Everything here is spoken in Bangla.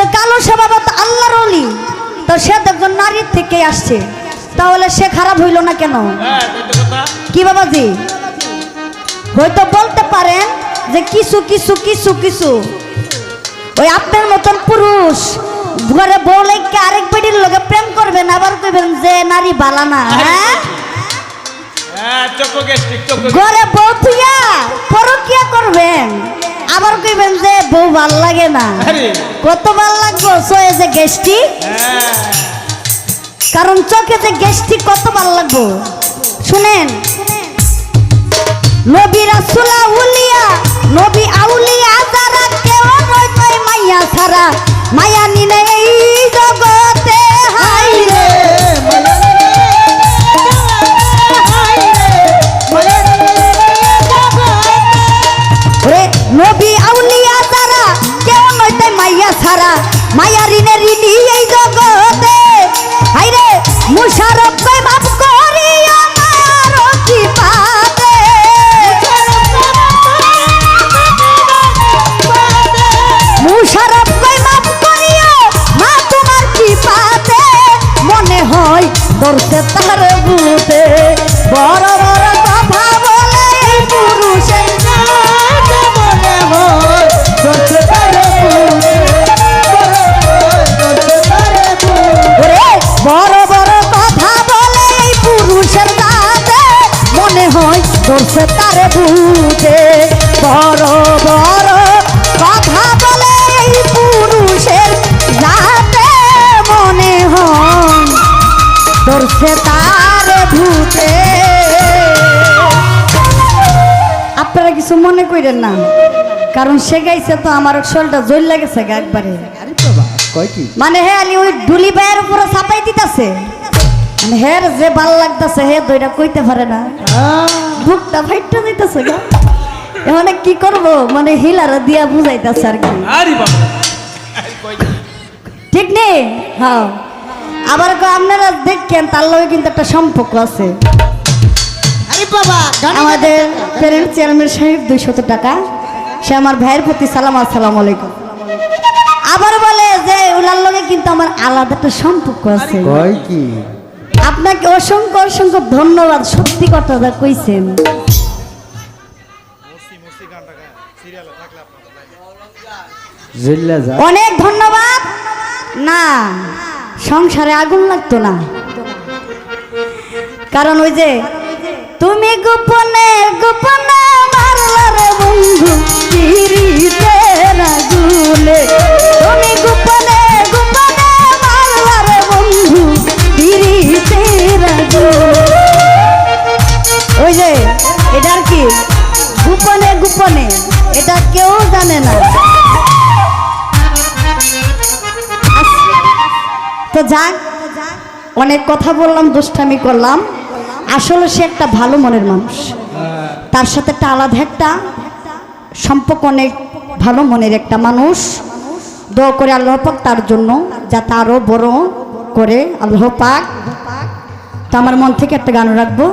তো কালো স্বভাব তো আল্লাহর ওলি, তো সে একজন নারীর থেকে আসছে, তাহলে সে খারাপ হইল না কেন? কি বাবাজি, হয়তো বলতে পারেন যে কিছু কিছু কিছু কিছু ওই আপনার মতন পুরুষ ঘরে বউ লেগে আরেক বেটির লগে প্রেম করবেন, আবার কইবেন যে নারী বালা না। হ্যাঁ, ঘরে বউ থুইয়া পরকিয়া করবেন, আবার কইবেন যে বউ ভাল লাগে না। কত ভাল লাগবো সয়ে যে গেস্টি, কারণ চোখে যে গেস্টি কত ভাল লাগবো। শুনেন, নবী রাসূল আউলিয়া, নবী আউলিয়া যারা কেউ নয় কই মাইয়া ছাড়া, মায়া নিনে এই জগতে হাই রে। ওরে নবী আউলিয়া যারা কেউ নয় তাই মাইয়া ছাড়া, মায়া রিনে রিনি এই জগতে হাই রে। মুশারফ কই মাফ করিও মায়ার কি পাতে, মুশারফ কই মাফ করিও মা তোমার কি পাতে, মনে হয় ধরছে তার বুতে বড় বড় কথা বলে পুরুষের নাতে, মনে হয় ধরছে তার বুতে বড় বড় কথা বলে পুরুষের নাতে, মনে হয় ধরছে তার বুতে বড় বড় কথা বলে পুরুষের নাতে, মনে হয় ধরছে তার ভূতে। আপনারা কিছু মনে করেন না, কারণ সে গাইছে তো আমার শরীরটা জল লাগেছে একবারে। মানে হে আলি ওই ডুলি ভাইয়ের উপরে চাপাই দিতেছে, মানে হের যে ভাল লাগতেছে হে দইটা কইতে পারে না, বুকটা ফাইটটা দিতেছে গা। মানে কি করব, মানে হিলারা দিয়া বুঝাইতেছে আর কি, ঠিক নেই? হ্যাঁ, আবার আপনারা দেখেন তার লগে কিন্তু একটা সম্পর্ক আছে। আমাদের প্যারেন্ট চেয়ারম্যান সাহেব 200 টাকা, সে আমার ভাইয়ের প্রতি সালাম, আসসালামু আলাইকুম। আবার বলে যে ওনার লগে কিন্তু আমার আলাদা একটা সম্পর্ক আছে। আপনাকে অসংখ্য অসংখ্য ধন্যবাদ, সত্যি কথাটা কইছেন। অনেক ধন্যবাদ। না, সংসারে আগুন লাগতো না, কারণ ওই যে তুমি গোপনে গোপনে মারলা রে বন্ধু পিরিতের আগুনে, তুমি গোপনে গোপনে মারলা রে বন্ধু পিরিতের আগুনে। ওই যে এটা আর কি গোপনে গোপনে, এটা কেউ জানে না। তো যাক, অনেক কথা বললাম, দুষ্টামি করলাম। আসলে সে একটা ভালো মনের মানুষ, তার সাথে একটা আলাদা একটা সম্পর্ক, অনেক ভালো মনের একটা মানুষ। দোয়া করে আল্লাহ পাক তার জন্য যাতে আরো বড় করে আল্লাহ পাক। তো আমার মন থেকে একটা গান রাখবো।